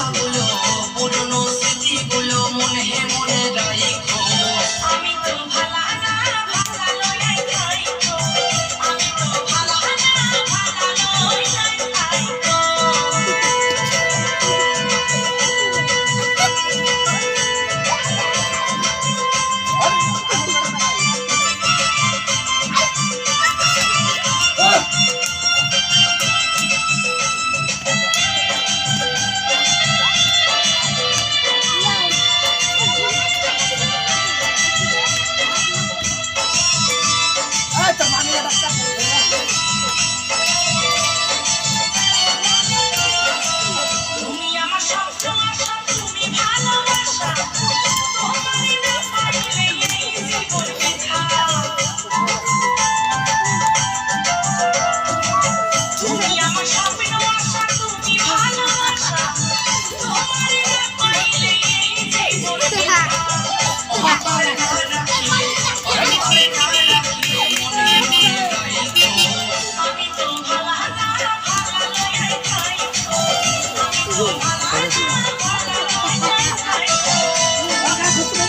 কথাগুলো পুরনো স্মৃতিগুলো মনে মনে রাখো আমি তো ভালা না ভালা লইয়া খাইতো আমি তো ভালা না ভালা লইয়া খাইতো তুমি আমার স্বপ্ন আশা তুমি ভালোবাসা তোমারে না পাইলে এই জীবন বৃথা তুমি আমার স্বপ্ন আশা তুমি ভালোবাসা তোমারে না পাইলে এই জীবন বৃথা অন্তরে ঘর রাখি অন্তরে ঘর রাখি মনে মনে রাখো আমি তো ভালা না ভালা লইয়া খাইতো আমি তো ভালা না ভালা লইয়া খাইতো আমি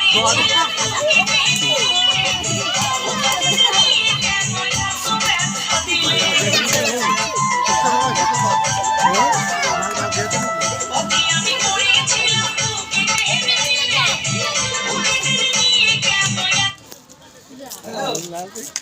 পড়েছিলাম